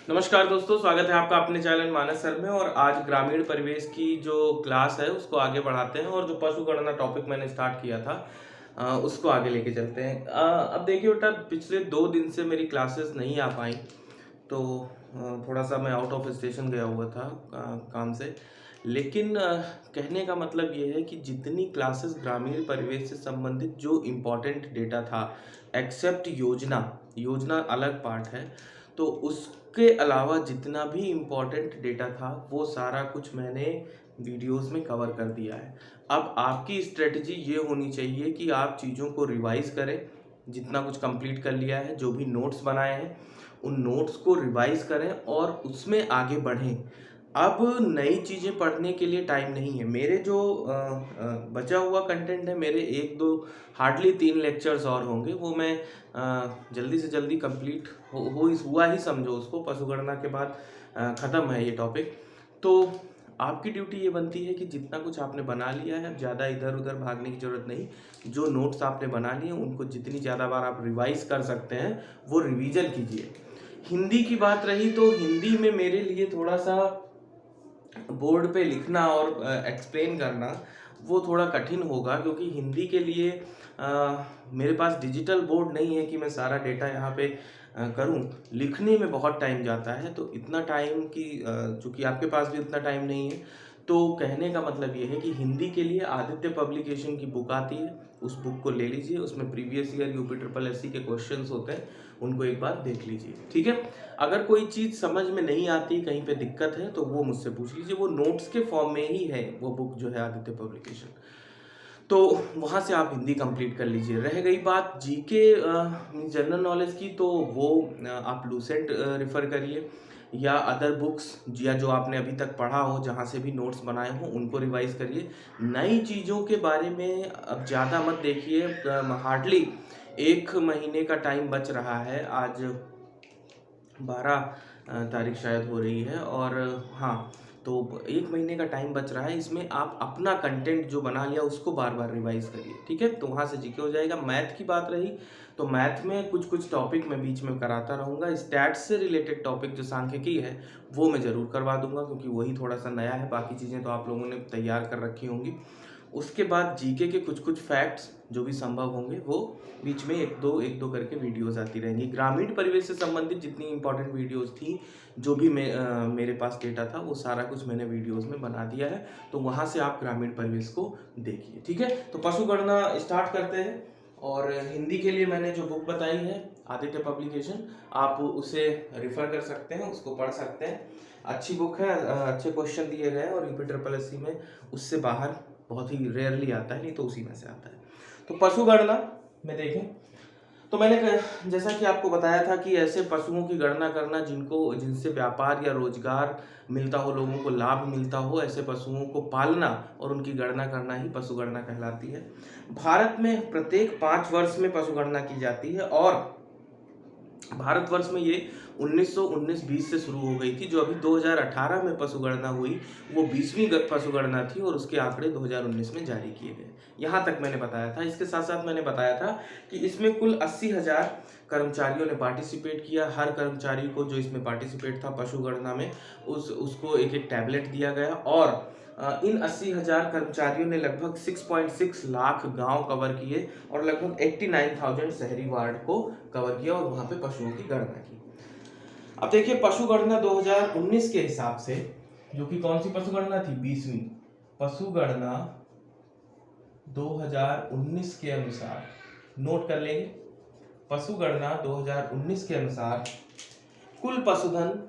नमस्कार दोस्तों, स्वागत है आपका अपने चैनल मानस सर में। और आज ग्रामीण परिवेश की जो क्लास है उसको आगे बढ़ाते हैं और जो पशु गणना टॉपिक मैंने स्टार्ट किया था उसको आगे लेके चलते हैं। अब देखिए बेटा, पिछले 2 दिन से मेरी क्लासेस नहीं आ पाई, तो थोड़ा सा मैं आउट ऑफ स्टेशन गया हुआ था काम से। लेकिन कहने का मतलब ये है कि जितनी क्लासेस ग्रामीण परिवेश से संबंधित जो इम्पोर्टेंट डेटा था, एक्सेप्ट योजना, योजना अलग पार्ट है, तो उसके अलावा जितना भी इम्पोर्टेंट डेटा था वो सारा कुछ मैंने वीडियोस में कवर कर दिया है। अब आपकी स्ट्रेटजी ये होनी चाहिए कि आप चीज़ों को रिवाइज करें, जितना कुछ कंप्लीट कर लिया है, जो भी नोट्स बनाए हैं उन नोट्स को रिवाइज करें और उसमें आगे बढ़ें। अब नई चीज़ें पढ़ने के लिए टाइम नहीं है। मेरे जो बचा हुआ कंटेंट है, मेरे 1-2 हार्डली 3 लेक्चर्स और होंगे, वो मैं जल्दी से जल्दी कंप्लीट हुआ ही समझो उसको। पशुगणना के बाद ख़त्म है ये टॉपिक। तो आपकी ड्यूटी ये बनती है कि जितना कुछ आपने बना लिया है, ज़्यादा इधर उधर भागने की ज़रूरत नहीं। जो नोट्स आपने बना लिए उनको जितनी ज़्यादा बार आप रिवाइज कर सकते हैं वो रिवीजन कीजिए। हिंदी की बात रही तो हिंदी में मेरे लिए थोड़ा सा बोर्ड पे लिखना और एक्सप्लेन करना वो थोड़ा कठिन होगा, क्योंकि हिंदी के लिए मेरे पास डिजिटल बोर्ड नहीं है कि मैं सारा डेटा यहाँ पे करूँ। लिखने में बहुत टाइम जाता है, तो इतना टाइम की चूँकि आपके पास भी उतना टाइम नहीं है, तो कहने का मतलब ये है कि हिंदी के लिए आदित्य पब्लिकेशन की बुक आती है, उस बुक को ले लीजिए। उसमें previous year UP triple SC के क्वेश्चंस होते हैं, उनको एक बार देख लीजिए, ठीक है। अगर कोई चीज़ समझ में नहीं आती, कहीं पे दिक्कत है, तो वो मुझसे पूछ लीजिए। वो नोट्स के फॉर्म में ही है वो बुक जो है आदित्य पब्लिकेशन, तो वहाँ से आप हिंदी कंप्लीट कर लीजिए। रह गई बात जीके जनरल नॉलेज की, तो वो आप लूसेंट रेफ़र करिए या अदर बुक्स, या जो आपने अभी तक पढ़ा हो, जहाँ से भी नोट्स बनाए हों उनको रिवाइज़ करिए। नई चीज़ों के बारे में अब ज़्यादा मत देखिए। हार्डली 1 महीने का टाइम बच रहा है। आज 12 तारीख शायद हो रही है, और हाँ, तो 1 महीने का टाइम बच रहा है। इसमें आप अपना कंटेंट जो बना लिया उसको बार बार रिवाइज करिए, ठीक है। तो वहाँ से जीके हो जाएगा। मैथ की बात रही तो मैथ में कुछ कुछ टॉपिक मैं बीच में कराता रहूँगा। स्टैट्स से रिलेटेड टॉपिक जो सांख्यिकी है वो मैं ज़रूर करवा दूंगा, क्योंकि वही थोड़ा सा नया है। बाकी चीज़ें तो आप लोगों ने तैयार कर रखी होंगी। उसके बाद जीके के कुछ कुछ फैक्ट्स जो भी संभव होंगे वो बीच में एक दो करके वीडियोस आती रहेंगी। ग्रामीण परिवेश से संबंधित जितनी इंपॉर्टेंट वीडियोस थी, जो भी मेरे पास डेटा था, वो सारा कुछ मैंने वीडियोस में बना दिया है। तो वहाँ से आप ग्रामीण परिवेश को देखिए, ठीक है। तो पशु गणना स्टार्ट करते हैं। और हिंदी के लिए मैंने जो बुक बताई है आदित्य पब्लिकेशन, आप उसे रिफ़र कर सकते हैं, उसको पढ़ सकते हैं। अच्छी बुक है, अच्छे क्वेश्चन दिए गए हैं, और यूपी ट्रिपल एससी में उससे बाहर बहुत ही रेयरली आता है, नहीं तो उसी में से आता है। तो पशु गणना में देखें तो मैंने जैसा कि आपको बताया था कि ऐसे पशुओं की गणना करना जिनसे व्यापार या रोजगार मिलता हो, लोगों को लाभ मिलता हो, ऐसे पशुओं को पालना और उनकी गणना करना ही पशु गणना कहलाती है। भारत में प्रत्येक 5 वर्ष में पशु गणना की जाती है, और भारतवर्ष में ये 1919-20 से शुरू हो गई थी। जो अभी 2018 में पशुगणना हुई वो 20वीं पशुगणना थी, और उसके आंकड़े 2019 में जारी किए गए। यहाँ तक मैंने बताया था। इसके साथ साथ मैंने बताया था कि इसमें कुल 80,000 कर्मचारियों ने पार्टिसिपेट किया। हर कर्मचारी को जो इसमें पार्टिसिपेट था पशुगणना में, उसको एक एक टैबलेट दिया गया। और इन 80,000 कर्मचारियों ने लगभग 6.6 लाख गांव कवर किए और लगभग 89,000 शहरी वार्ड को कवर किया, और वहां पे पशुओं की गणना की। अब देखिए, पशु गणना 2019 के हिसाब से, जो कि कौन सी पशु गणना थी, 20वीं पशु गणना 2019 के अनुसार, नोट कर लेंगे, पशु गणना 2019 के अनुसार कुल पशुधन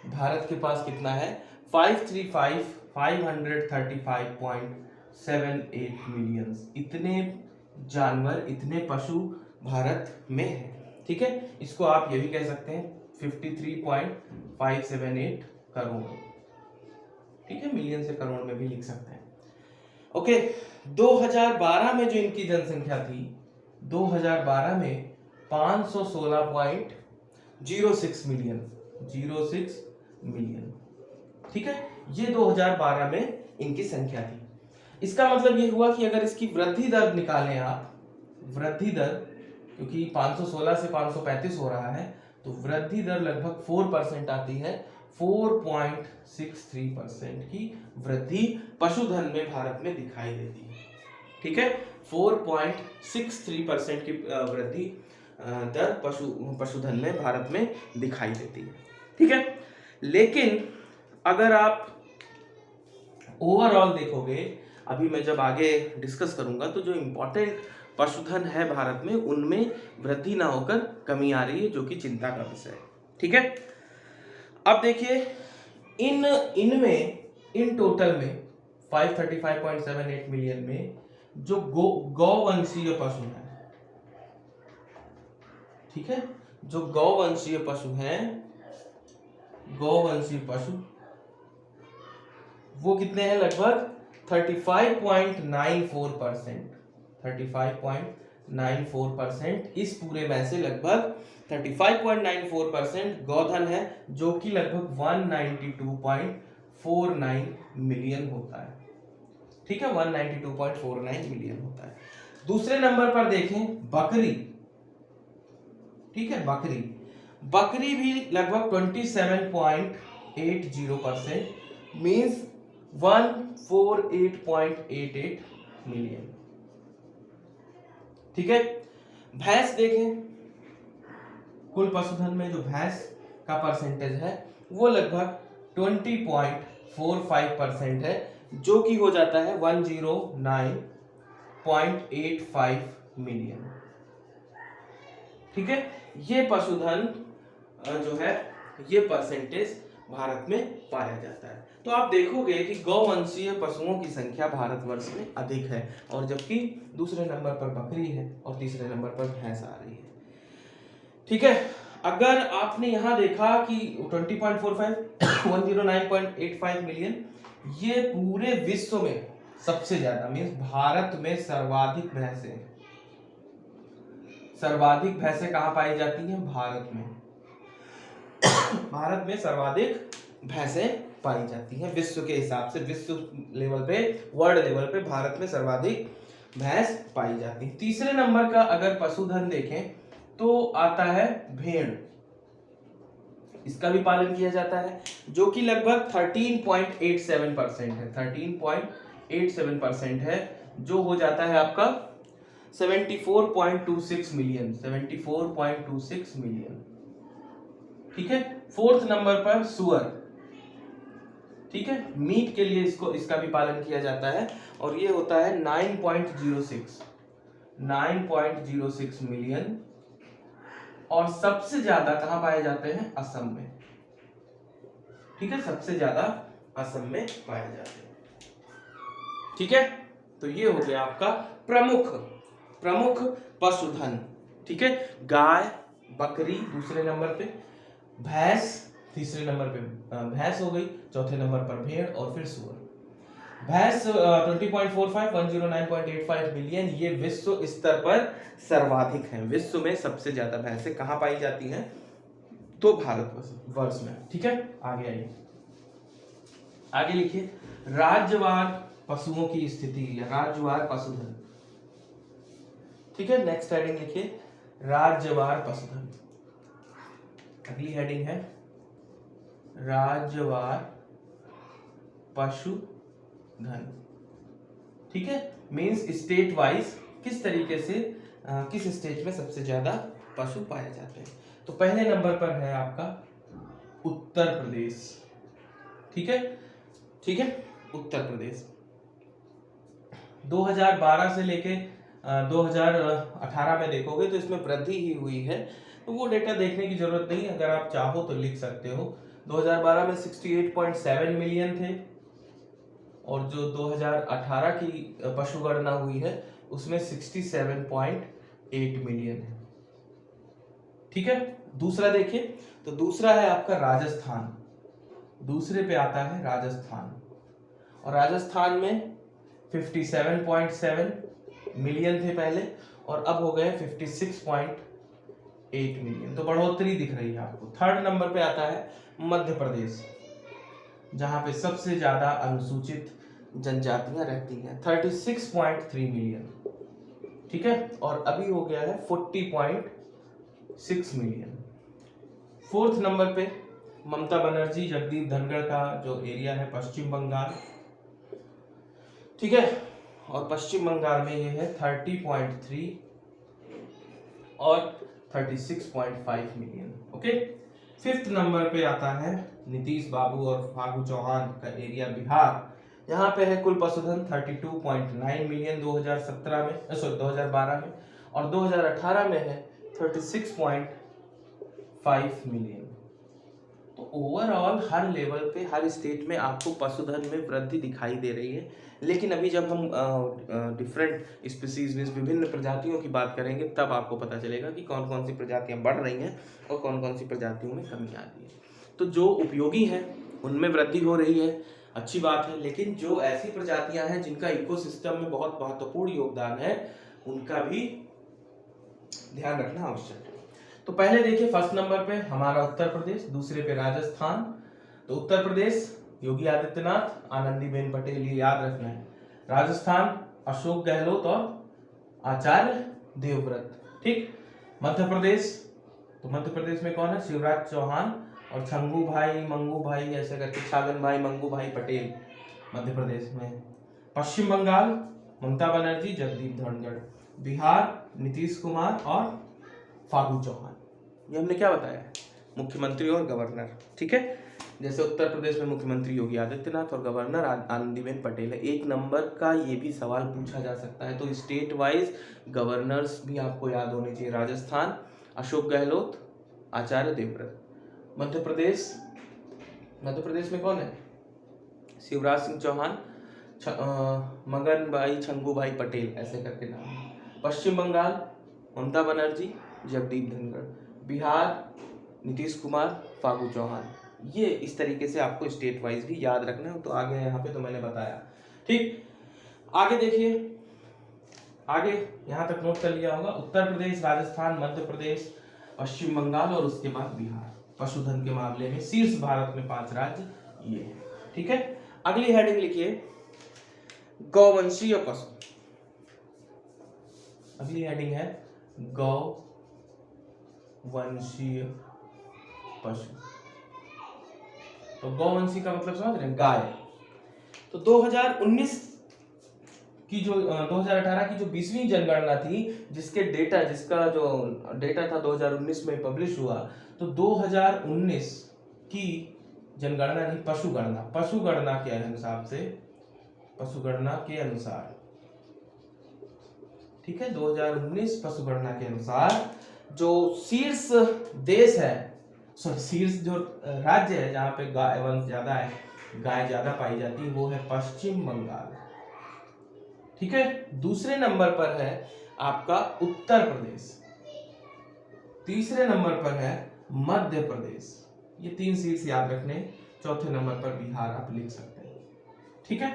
भारत के पास कितना है, 535,535.78 मिलियन। इतने जानवर, इतने पशु भारत में है, ठीक है। इसको आप ये भी कह सकते हैं 53.578 करोड़, ठीक है। मिलियन से करोड़ में भी लिख सकते हैं, ओके। 2012 में जो इनकी जनसंख्या थी, 2012 में 516.06 मिलियन, 06 मिलियन, ठीक है। ये 2012 में इनकी संख्या थी। इसका मतलब ये हुआ कि अगर इसकी वृद्धि दर निकालें आप, वृद्धि दर क्योंकि 516 से 535 हो रहा है, तो वृद्धि दर लगभग 4% आती है। 4.63% की वृद्धि पशुधन में भारत में दिखाई देती है। ठीक है, 4.63% की वृद्धि दर पशुधन में भारत में दिखाई देती है। ठीक है, लेकिन अगर आप ओवरऑल देखोगे, अभी मैं जब आगे डिस्कस करूंगा, तो जो इम्पोर्टेंट पशुधन है भारत में, उनमें वृद्धि ना होकर कमी आ रही है, जो कि चिंता का विषय है। ठीक है, अब देखिए इन टोटल में 535.78 मिलियन में जो गौवंशीय पशु हैं, ठीक है, जो गौवंशीय पशु हैं, गौवंशीय पशु वो कितने हैं? लगभग 35.94%। 35.94%। इस पूरे में से लगभग 35.94% गौधन है, जो कि लगभग 192.49 मिलियन होता है। ठीक है, 192.49 मिलियन होता है। दूसरे नंबर पर देखें बकरी। ठीक है, बकरी भी लगभग 27.80%, मीन्स 148.88 मिलियन। ठीक है, भैंस देखें, कुल पशुधन में जो भैंस का परसेंटेज है वो लगभग 20.45% है, जो कि हो जाता है 109.85 मिलियन। ठीक है, ये पशुधन जो है, ये परसेंटेज भारत में पाया जाता है। तो आप देखोगे कि गौवंशीय पशुओं की संख्या भारतवर्ष में अधिक है, और जबकि दूसरे नंबर पर बकरी है और तीसरे नंबर पर भैंस आ रही है। ठीक है, अगर आपने यहां देखा कि 20.45 109.85 मिलियन, ये पूरे विश्व में सबसे ज्यादा, मीन्स भारत में सर्वाधिक भैंसें कहां पाई जाती हैं? भारत में। भारत में सर्वाधिक भैंसें पाई जाती हैं विश्व के हिसाब से, विश्व लेवल पे, वर्ल्ड लेवल पे भारत में सर्वाधिक भैंस पाई जाती है। तीसरे नंबर का अगर पशुधन देखें तो आता है भेड़। इसका भी पालन किया जाता है, जो कि लगभग 13.87% है। 13.87% है, जो हो जाता है आपका 74.26 मिलियन। 74.26 मिलियन। ठीक है, फोर्थ नंबर पर सुअर। ठीक है, मीट के लिए इसका भी पालन किया जाता है, और ये होता है 9.06 मिलियन। और सबसे ज्यादा कहां पाए जाते हैं? असम में। ठीक है, सबसे ज्यादा असम में पाए जाते हैं। ठीक है, तो ये हो गया आपका प्रमुख पशुधन। ठीक है, गाय, बकरी दूसरे नंबर पे, भैंस तीसरे नंबर पे भैंस हो गई, चौथे नंबर पर भेड़, और फिर सुअर। भैंस 20.45 109.85 मिलियन, ये विश्व स्तर पर सर्वाधिक है। विश्व में सबसे ज्यादा भैंसें कहां पाई जाती हैं? तो भारतवर्ष में। ठीक है, आगे आइए, आगे लिखिए राज्यवार पशुओं की स्थिति या राज्यवार पशुधन। ठीक है, नेक्स्ट हेडिंग लिखिए राज्यवार पशुधन। अगली हेडिंग है राज्यवार पशुधन। ठीक है, मींस स्टेट वाइज किस तरीके से किस स्टेट में सबसे ज्यादा पशु पाए जाते हैं। तो पहले नंबर पर है आपका उत्तर प्रदेश। ठीक है, उत्तर प्रदेश 2012 से लेके 2018 में देखोगे तो इसमें वृद्धि ही हुई है, तो वो डेटा देखने की जरूरत नहीं, अगर आप चाहो तो लिख सकते हो। 2012 में 68.7 मिलियन थे, और जो 2018 की पशु गणना हुई है उसमें 67.8 मिलियन है। ठीक है, दूसरा देखिए, तो दूसरा है आपका राजस्थान। दूसरे पे आता है राजस्थान, और राजस्थान में 57.7 मिलियन थे पहले, और अब हो गए 56.8 मिलियन, तो बढ़ोतरी दिख रही है आपको। थर्ड नंबर पे आता है मध्य प्रदेश, जहां पे सबसे ज्यादा अनुसूचित जनजातियां रहती हैं, 36.3 मिलियन। ठीक है, और अभी हो गया है 40.6 मिलियन। फोर्थ नंबर पे ममता बनर्जी जगदीप धनखड़ का जो एरिया है पश्चिम बंगाल, ठीक है, और पश्चिम बंगाल में ये है 30.3 और 36.5 मिलियन। ओके, फिफ्थ नंबर पे आता है नीतीश बाबू और फागू चौहान का एरिया बिहार। यहाँ पे है कुल पशुधन 32.9 मिलियन 2017 में, सॉरी 2012 में, और 2018 में है 36.5 मिलियन। तो ओवरऑल हर लेवल पे हर स्टेट में आपको पशुधन में वृद्धि दिखाई दे रही है। लेकिन अभी जब हम डिफरेंट स्पीसीज में विभिन्न प्रजातियों की बात करेंगे तब आपको पता चलेगा कि कौन कौन सी प्रजातियां बढ़ रही हैं और कौन कौन सी प्रजातियों में कमी आ रही है। तो जो उपयोगी हैं उनमें वृद्धि हो रही है, अच्छी बात है, लेकिन जो ऐसी प्रजातियां हैं जिनका इकोसिस्टम में बहुत महत्वपूर्ण योगदान है उनका भी ध्यान रखना आवश्यक है। तो पहले देखिए फर्स्ट नंबर पे हमारा उत्तर प्रदेश, दूसरे पे राजस्थान। तो उत्तर प्रदेश योगी आदित्यनाथ, आनंदीबेन पटेल, ये याद रखना है। राजस्थान अशोक गहलोत और आचार्य देवव्रत, ठीक। मध्य प्रदेश, तो मध्य प्रदेश में कौन है? शिवराज चौहान और छंगू भाई मंगू भाई ऐसे करके, छागन भाई मंगू भाई पटेल मध्य प्रदेश में। पश्चिम बंगाल ममता बनर्जी जगदीप धनखड़। बिहार नीतीश कुमार और फागू चौहान। ये हमने क्या बताया है? मुख्यमंत्री और गवर्नर, ठीक है। जैसे उत्तर प्रदेश में मुख्यमंत्री योगी आदित्यनाथ और गवर्नर आनंदीबेन पटेल है। एक नंबर का ये भी सवाल पूछा जा सकता है, तो स्टेट वाइज गवर्नर्स भी आपको याद होने चाहिए। राजस्थान अशोक गहलोत, आचार्य देवव्रत। मध्य प्रदेश, मध्य प्रदेश में कौन है? शिवराज सिंह चौहान, मगन भाई छंगू भाई पटेल ऐसे करके नाम है। पश्चिम बंगाल ममता बनर्जी जगदीप धनखड़। बिहार नीतीश कुमार फागू चौहान। ये इस तरीके से आपको स्टेट वाइज भी याद रखना है। तो आगे यहाँ पे तो मैंने बताया, ठीक। आगे देखिए, आगे यहाँ तक नोट कर लिया होगा। उत्तर प्रदेश, राजस्थान, मध्य प्रदेश, पश्चिम बंगाल और उसके बाद बिहार पशुधन के मामले में शीर्ष भारत में 5 राज्य ये है, ठीक है। अगली हेडिंग लिखिए गौवंशीय पशु। अगली हेडिंग है गौवंशीय पशु। तो गौवंशी का मतलब समझ रहे हैं? गाय। तो 2019 की जो 2018 की जो 20वीं जनगणना थी, जिसका जो डेटा था 2019 में पब्लिश हुआ, तो 2019 की जनगणना नहीं, पशुगणना के हिसाब से, पशुगणना के अनुसार, ठीक है, 2019 पशुगणना के अनुसार जो शीर्ष देश है, शीर्ष जो राज्य है जहां पे गाय वंश ज्यादा है, गाय ज्यादा पाई जाती है, वो है पश्चिम बंगाल, ठीक है। दूसरे नंबर पर है आपका उत्तर प्रदेश, तीसरे नंबर पर है मध्य प्रदेश। ये 3 शीर्ष याद रखने। चौथे नंबर पर बिहार आप लिख सकते हैं, ठीक है।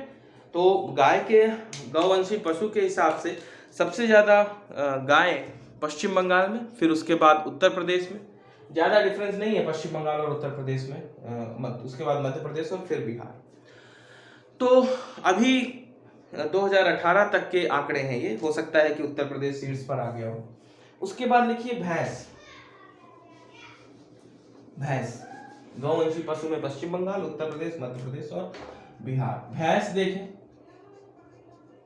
तो गाय के गौवंशी पशु के हिसाब से सबसे ज्यादा गाय पश्चिम बंगाल में, फिर उसके बाद उत्तर प्रदेश में। ज्यादा डिफरेंस नहीं है पश्चिम बंगाल और उत्तर प्रदेश में, उसके बाद मध्य प्रदेश और फिर बिहार। तो अभी 2018 तक के आंकड़े हैं ये, हो सकता है कि उत्तर प्रदेश शीर्ष पर आ गया हो। उसके बाद लिखिए भैंस। भैंस गौवंशी पशु में पश्चिम बंगाल, उत्तर प्रदेश, मध्य प्रदेश और बिहार। भैंस देखें,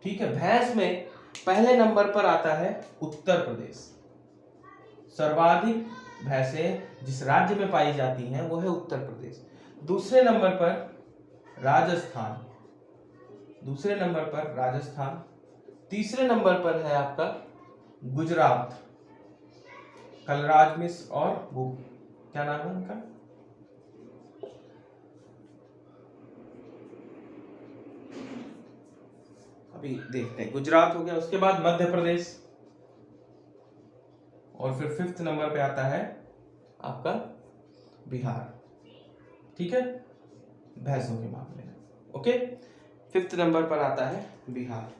ठीक है। भैंस में पहले नंबर पर आता है उत्तर प्रदेश। सर्वाधिक भैंसें जिस राज्य में पाई जाती हैं वो है उत्तर प्रदेश। दूसरे नंबर पर राजस्थान, तीसरे नंबर पर है आपका गुजरात, कलराज मिश्र और वो क्या नाम है उनका, अभी देखते हैं, गुजरात हो गया। उसके बाद मध्य प्रदेश और फिर 5th नंबर पे आता है आपका बिहार, ठीक है, भैंसों के मामले में। ओके, 5th नंबर पर आता है बिहार,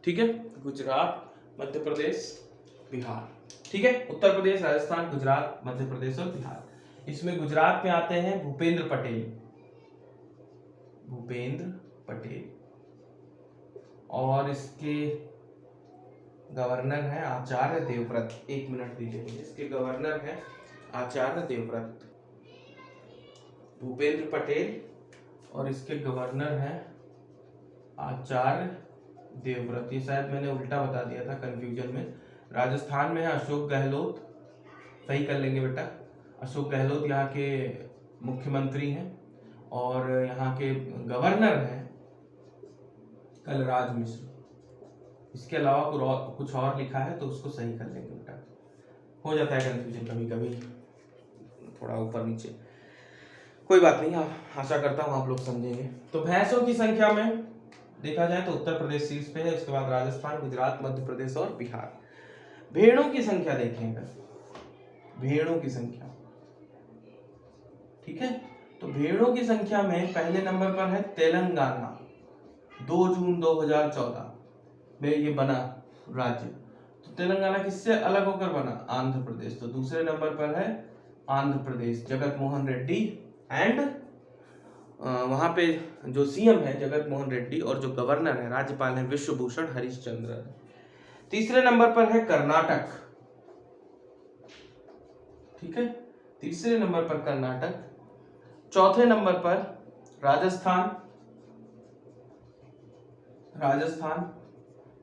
ठीक है। गुजरात, मध्य प्रदेश, बिहार, ठीक है। उत्तर प्रदेश, राजस्थान, गुजरात, मध्य प्रदेश और बिहार। इसमें गुजरात में आते हैं भूपेंद्र पटेल, और इसके गवर्नर हैं आचार्य देवव्रत। 1 मिनट दीजिए मुझे। इसके गवर्नर हैं आचार्य देवव्रत, भूपेंद्र पटेल, और इसके गवर्नर हैं आचार्य देवव्रत। ये शायद मैंने उल्टा बता दिया था कंफ्यूजन में। राजस्थान में है अशोक गहलोत, सही कर लेंगे बेटा। अशोक गहलोत यहाँ के मुख्यमंत्री हैं और यहाँ के गवर्नर हैं कलराज मिश्र। इसके अलावा कुछ और लिखा है तो उसको सही कर लेंगे बेटा, हो जाता है कंफ्यूजन कभी कभी, थोड़ा ऊपर नीचे, कोई बात नहीं। आशा करता हूँ आप लोग समझेंगे। तो भैंसों की संख्या में देखा जाए तो उत्तर प्रदेश शीर्ष पे है, उसके बाद राजस्थान, गुजरात, मध्य प्रदेश और बिहार। भेड़ों की संख्या देखेंगे, भेड़ों की संख्या, ठीक है। तो भेड़ों की संख्या में पहले नंबर पर है तेलंगाना, 2 जून 2014 में ये बना राज्य। तो तेलंगाना किससे अलग होकर बना? आंध्र प्रदेश। तो दूसरे नंबर पर है आंध्र प्रदेश, जगत मोहन रेड्डी, एंड वहां पे जो सीएम है जगत मोहन रेड्डी और जो गवर्नर है राज्यपाल है विश्वभूषण हरिश्चंद्र। तीसरे नंबर पर है कर्नाटक, ठीक है, तीसरे नंबर पर कर्नाटक। चौथे नंबर पर राजस्थान,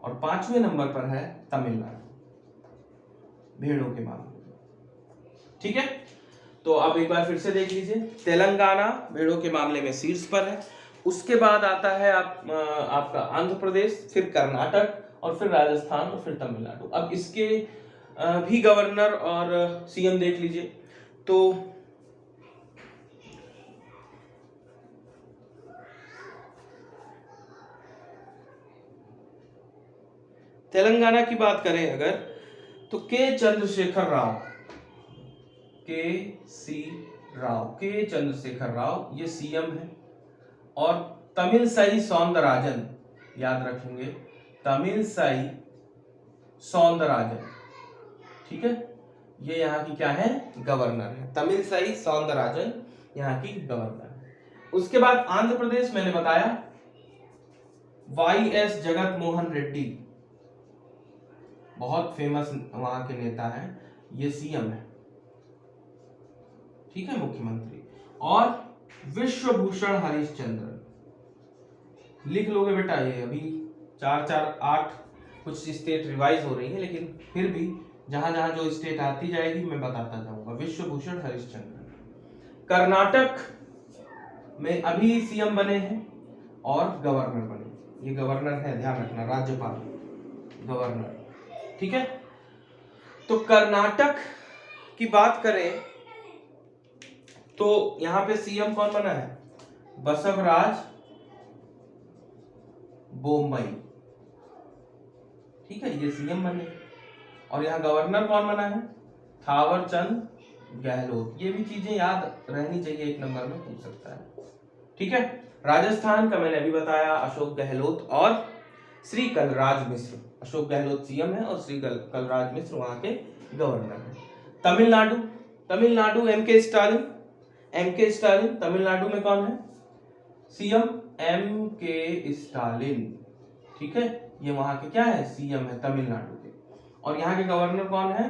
और 5वें नंबर पर है तमिलनाडु भेड़ों के मामले में, ठीक है। तो अब एक बार फिर से देख लीजिए, तेलंगाना भेड़ों के मामले में शीर्ष पर है, उसके बाद आता है आपका आंध्र प्रदेश, फिर कर्नाटक और फिर राजस्थान और फिर तमिलनाडु। अब इसके भी गवर्नर और सीएम देख लीजिए। तो तेलंगाना की बात करें अगर तो के चंद्रशेखर राव ये सीएम है, और तमिलसाई सौंदरराजन, याद रखेंगे तमिलसाई सौंदरराजन, ठीक है, ये यहाँ की क्या है? गवर्नर है। तमिलसाई सौंदरराजन यहाँ की गवर्नर है। उसके बाद आंध्र प्रदेश मैंने बताया वाईएस जगत मोहन रेड्डी, बहुत फेमस वहां के नेता हैं, ये सीएम है, ठीक है, मुख्यमंत्री। और विश्वभूषण हरिश्चंद्र, लिख लोगे बेटा, ये अभी 4, 4, 8 कुछ स्टेट रिवाइज हो रही है, लेकिन फिर भी जहां जहां जो स्टेट आती जाएगी मैं बताता जाऊंगा। विश्वभूषण हरिश्चंद्र। कर्नाटक में अभी सीएम बने हैं और गवर्नर बने, ये गवर्नर है, ध्यान रखना, राज्यपाल गवर्नर, ठीक है। तो कर्नाटक की बात करें तो यहां पे सीएम कौन बना है? बसवराज बोम्मई, ठीक है, ये सीएम बने। और यहाँ गवर्नर कौन बना है? थावरचंद गहलोत। ये भी चीजें याद रहनी चाहिए, 1 नंबर में पूछ सकता है, ठीक है। राजस्थान का मैंने अभी बताया, अशोक गहलोत और श्री कलराज मिश्र। अशोक गहलोत सीएम है और श्री कलराज मिश्र वहां के गवर्नर है। तमिलनाडु एमके स्टालिन, तमिलनाडु में कौन है? सीएम एमके स्टालिन, ठीक है, ये वहां के क्या है? सीएम है तमिलनाडु के। और यहाँ के गवर्नर कौन है?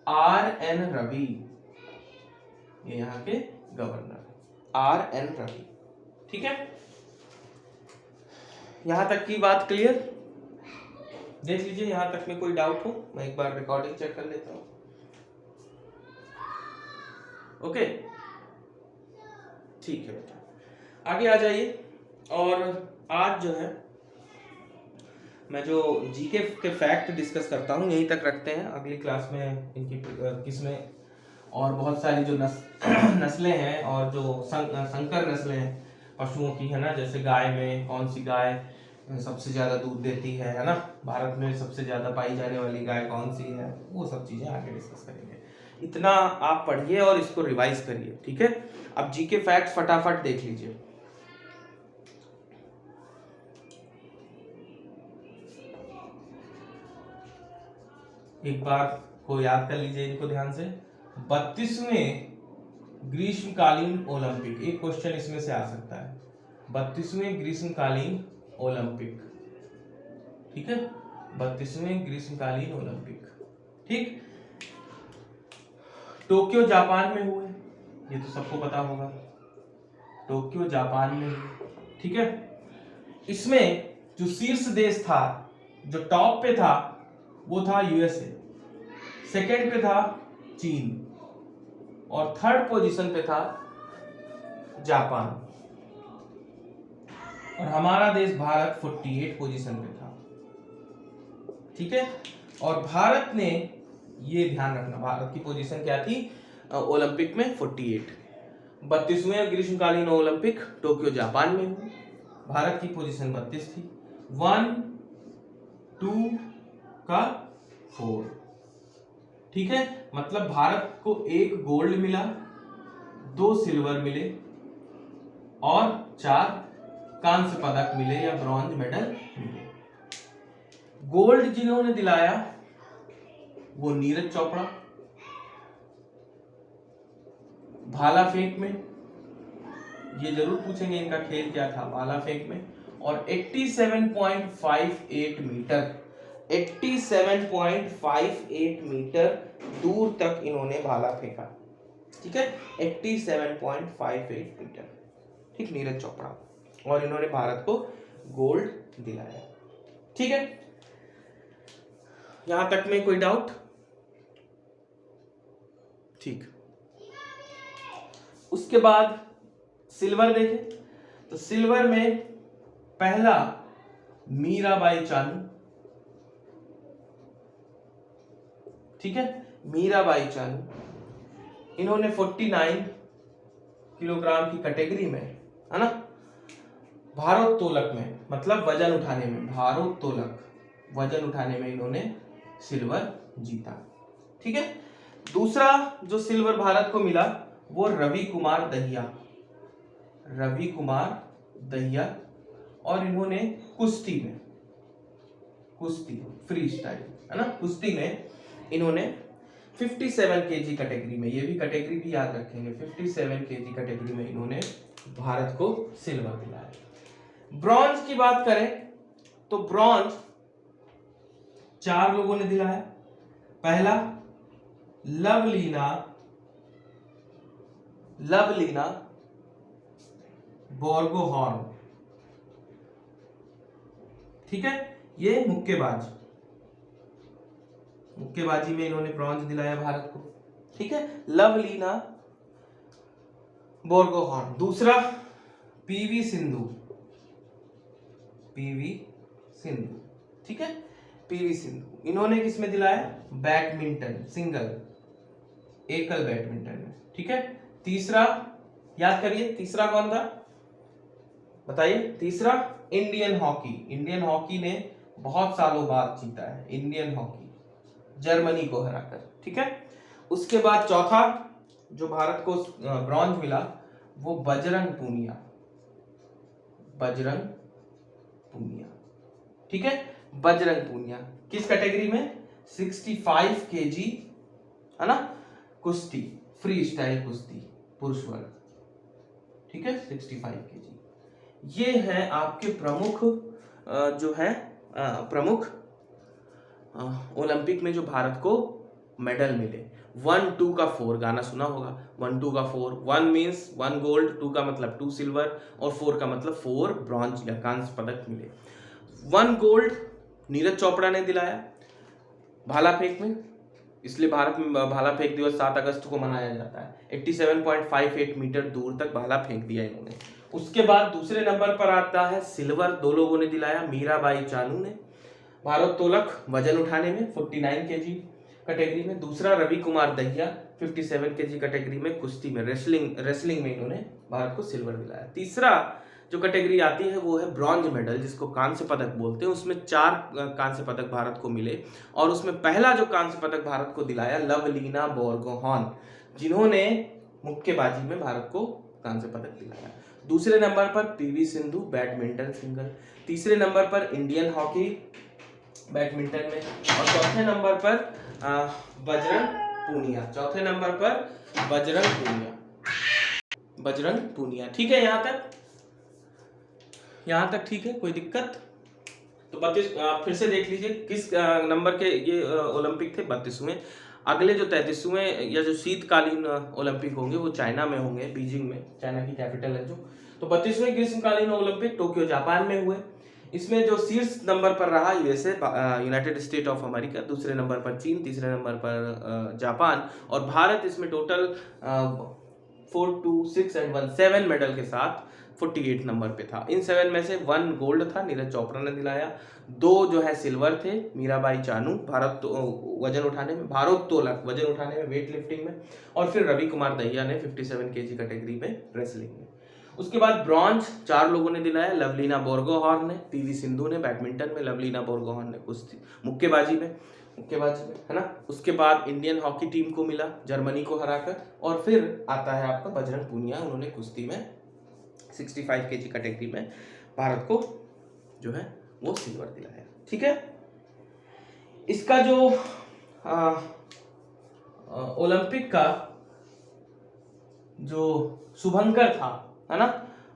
RN रवि, ये यहाँ के गवर्नर RN रवि, ठीक है। यहां तक की बात क्लियर? देख लीजिए यहां तक में कोई डाउट हो, मैं एक बार रिकॉर्डिंग चेक कर लेता हूं। ओके, ठीक है बेटा, आगे आ जाइए। और आज जो है मैं जो जीके के फैक्ट डिस्कस करता हूँ यहीं तक रखते हैं, अगली क्लास में इनकी किस्में और बहुत सारी जो नस्लें हैं और जो संकर नस्लें हैं पशुओं की, है ना, जैसे गाय में कौन सी गाय सबसे ज्यादा दूध देती है ना, भारत में सबसे ज्यादा पाई जाने वाली गाय कौन सी है, वो सब चीजें आगे डिस्कस करेंगे। इतना आप पढ़िए और इसको रिवाइज करिए, ठीक है। अब जीके फैक्ट फटाफट देख लीजिए। एक बार को याद कर लीजिए इनको ध्यान से। 32वें ग्रीष्मकालीन ओलंपिक, एक क्वेश्चन इसमें से आ सकता है। 32वें ग्रीष्मकालीन ओलंपिक ठीक है, 32वें ग्रीष्मकालीन ओलंपिक। ठीक, टोक्यो जापान में हुए, ये तो सबको पता होगा, टोक्यो जापान में हुए। ठीक है, इसमें जो शीर्ष देश था, जो टॉप पे था, वो था यूएसए, सेकंड पे था चीन और थर्ड पोजीशन पे था जापान, और हमारा देश भारत 48 पोजीशन पे था। ठीक है, और भारत ने, ये ध्यान रखना, भारत की पोजीशन क्या थी ओलंपिक में 48। 32वें ग्रीष्मकालीन ओलंपिक टोक्यो जापान में हुई, भारत की पोजीशन 32 थी, 1 2 का 4। ठीक है, मतलब भारत को 1 गोल्ड मिला, 2 सिल्वर मिले और 4 कांस्य पदक मिले या ब्रॉन्ज मेडल मिले। गोल्ड जिन्होंने दिलाया वो नीरज चोपड़ा, भाला फेंक में, ये जरूर पूछेंगे इनका खेल क्या था भाला फेंक में, और 87.58 मीटर, 87.58 मीटर दूर तक इन्होंने भाला फेंका। ठीक है, 87.58 मीटर। ठीक, नीरज चोपड़ा, और इन्होंने भारत को गोल्ड दिलाया। ठीक है, यहां तक में कोई डाउट? ठीक, उसके बाद सिल्वर देखें तो सिल्वर में पहला मीराबाई चानू। ठीक है, मीराबाई चानू, इन्होंने 49 किलोग्राम की कैटेगरी में, है ना, भारोत्तोलक में, मतलब वजन उठाने में, भारोत्तोलक वजन उठाने में इन्होंने सिल्वर जीता। ठीक है, दूसरा जो सिल्वर भारत को मिला वो रवि कुमार दहिया, रवि कुमार दहिया, और इन्होंने कुश्ती में, कुश्ती फ्री स्टाइल, है ना, कुश्ती में इन्होंने 57 केजी कैटेगरी में, ये भी कैटेगरी भी याद रखेंगे, 57 केजी कैटेगरी में इन्होंने भारत को सिल्वर दिलाया। ब्रॉन्ज की बात करें तो ब्रॉन्ज 4 लोगों ने दिलाया। पहला लवलीना बोर्गोहॉर्न। ठीक है, ये मुक्केबाजी में इन्होंने ब्रॉन्ज दिलाया भारत को। ठीक है, लवलीना बोर्गोहॉर्न। दूसरा पीवी सिंधु, ठीक है, पीवी सिंधु, इन्होंने किसमें दिलाया? बैडमिंटन, सिंगल, एकल बैडमिंटन में। ठीक है, तीसरा याद करिए, तीसरा कौन था बताइए? तीसरा इंडियन हॉकी ने बहुत सालों बाद जीता है, इंडियन हॉकी, जर्मनी को हराकर। ठीक है, उसके बाद चौथा जो भारत को ब्रॉन्ज मिला वो बजरंग पूनिया। ठीक है, बजरंग पूनिया किस कैटेगरी में? 65 केजी, है ना, कुश्ती, फ्री स्टाइल कुश्ती, पुरुष वर्ग। ठीक है, 65 केजी। ये हैं आपके प्रमुख जो है प्रमुख ओलंपिक में जो भारत को मेडल मिले। 1 2 का 4 गाना सुना होगा, 1 2 का 4, 1 मीन्स 1 गोल्ड, 2 का मतलब 2 सिल्वर और 4 का मतलब 4 ब्रॉन्ज या कांस्य पदक मिले। 1 गोल्ड नीरज चोपड़ा ने दिलाया भाला फेंक में, इसलिए भारत में भाला फेंक दिवस 7 अगस्त को मनाया जाता है। 87.58 मीटर दूर तक भाला फेंक दिया इन्होंने। उसके बाद दूसरे नंबर पर आता है सिल्वर, 2 लोगों ने दिलाया, मीराबाई चानू ने भारोत्तोलक वजन उठाने में 49 केजी कैटेगरी में, दूसरा रवि कुमार दहिया 57 केजी कैटेगरी में, कुश्ती में, रेसलिंग में इन्होंने भारत को सिल्वर दिलाया। तीसरा जो कैटेगरी आती है वो है ब्रॉन्ज मेडल, जिसको कांस्य पदक बोलते हैं। उसमें 4 कांस्य पदक भारत को मिले और उसमें पहला जो कांस्य पदक भारत को दिलाया लवलीना बोर्गोहॉर्न, जिन्होंने मुक्केबाजी में भारत को कांस्य पदक दिलाया। दूसरे नंबर पर पीवी सिंधु बैडमिंटन सिंगल, तीसरे नंबर पर इंडियन हॉकी बैडमिंटन में, और चौथे नंबर पर बजरंग पूनिया। ठीक है, यहां तक ठीक है, कोई दिक्कत? तो 32 फिर से देख लीजिए किस नंबर के ये ओलंपिक थे, 32वें। अगले जो 33वें या जो शीतकालीन ओलंपिक होंगे वो चाइना में होंगे, बीजिंग में, चाइना की कैपिटल है जो। तो 32वें ग्रीष्मकालीन ओलंपिक टोक्यो जापान में हुए। इसमें जो शीर्ष नंबर पर रहा USA, United state of America, दूसरे नंबर पर चीन, तीसरे नंबर पर जापान, और भारत इसमें टोटल 4, 2, 6 एंड 1 7 मेडल के साथ 48 नंबर पे था। इन 7 में से 1 गोल्ड था, नीरज चोपड़ा ने दिलाया। 2 जो है सिल्वर थे, मीराबाई चानू वजन उठाने में, भारोत्तोलक वजन उठाने में, वेट लिफ्टिंग में, और फिर रवि कुमार दहिया ने 57 केजी कैटेगरी में, रेसलिंग में। उसके बाद ब्रॉन्ज 4 लोगों ने दिलाया। लवलीना बोरगोहान ने, पीवी सिंधु ने बैडमिंटन में, लवलीना बोरगोहान ने कुश्ती मुक्केबाजी में है ना। उसके बाद इंडियन हॉकी टीम को मिला जर्मनी को हराकर, और फिर आता है आपका बजरंग पूनिया, उन्होंने कुश्ती में 65 केजी कैटेगरी में भारत को जो है वो सिल्वर दिलाया। ठीक है, इसका जो ओलंपिक का जो शुभंकर था, है ना,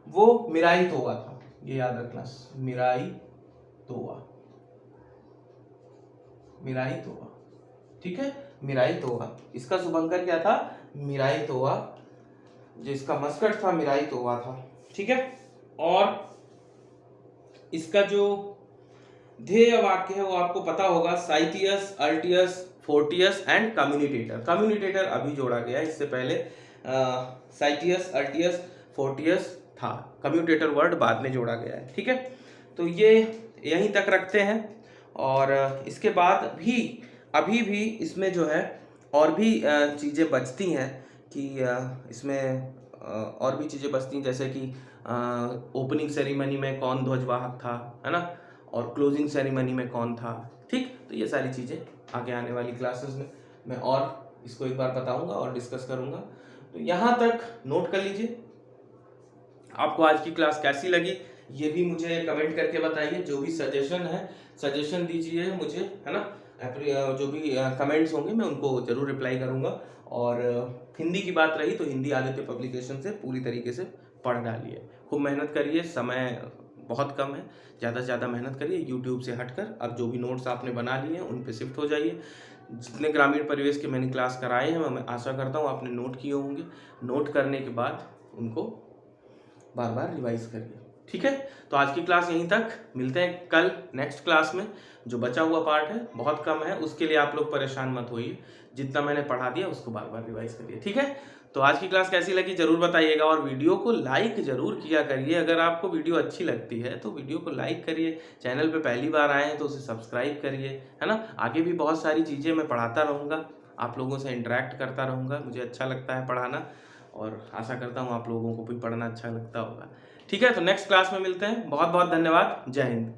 वो मिराई तोवा था। ये याद रखना, मिराई तोवा। ठीक है, मिराई तोवा। इसका शुभंकर क्या था? मिराई तोवा। जिसका मस्कट था मिराई तोवा था। ठीक है, और इसका जो ध्येय वाक्य है वो आपको पता होगा, साइटियस, अल्टियस, फोर्टियस एंड कम्युनिटेटर। कम्युनिटेटर अभी जोड़ा गया, इससे पहले साइटियस, अल्टियस, फोर्टियस था, कम्युनिटेटर वर्ड बाद में जोड़ा गया है। ठीक है, तो ये यहीं तक रखते हैं, और इसके बाद भी अभी भी इसमें जो है और भी चीज़ें बचती हैं कि इसमें और भी चीज़ें बचती हैं, जैसे कि ओपनिंग सेरेमनी में कौन ध्वजवाहक था, है ना, और क्लोजिंग सेरेमनी में कौन था। ठीक, तो ये सारी चीज़ें आगे आने वाली क्लासेस में मैं और इसको एक बार बताऊंगा और डिस्कस करूंगा। तो यहाँ तक नोट कर लीजिए। आपको आज की क्लास कैसी लगी ये भी मुझे कमेंट करके बताइए। जो भी सजेशन है सजेशन दीजिए मुझे, है ना। जो भी कमेंट्स होंगे मैं उनको जरूर रिप्लाई करूंगा। और हिंदी की बात रही तो हिंदी आदित्य पब्लिकेशन से पूरी तरीके से पढ़ डालिए, खूब मेहनत करिए, समय बहुत कम है, ज़्यादा से ज़्यादा मेहनत करिए। यूट्यूब से हटकर अब जो भी नोट्स आपने बना लिए हैं उन पे शिफ्ट हो जाइए। जितने ग्रामीण परिवेश के मैंने क्लास कराए हैं मैं आशा करता हूँ आपने नोट किए होंगे। नोट करने के बाद उनको बार बार रिवाइज करिए। ठीक है, तो आज की क्लास यहीं तक, मिलते हैं कल नेक्स्ट क्लास में। जो बचा हुआ पार्ट है बहुत कम है, उसके लिए आप लोग परेशान मत होइए, जितना मैंने पढ़ा दिया उसको बार बार रिवाइज करिए। ठीक है, तो आज की क्लास कैसी लगी जरूर बताइएगा, और वीडियो को लाइक जरूर किया करिए। अगर आपको वीडियो अच्छी लगती है तो वीडियो को लाइक करिए, चैनल पे पहली बार आए हैं तो उसे सब्सक्राइब करिए, है ना। आगे भी बहुत सारी चीज़ें मैं पढ़ाता रहूँगा, आप लोगों से इंटरेक्ट करता रहूँगा, मुझे अच्छा लगता है पढ़ाना, और आशा करता हूँ आप लोगों को भी पढ़ना अच्छा लगता होगा। ठीक है, तो नेक्स्ट क्लास में मिलते हैं। बहुत बहुत धन्यवाद। जय हिंद।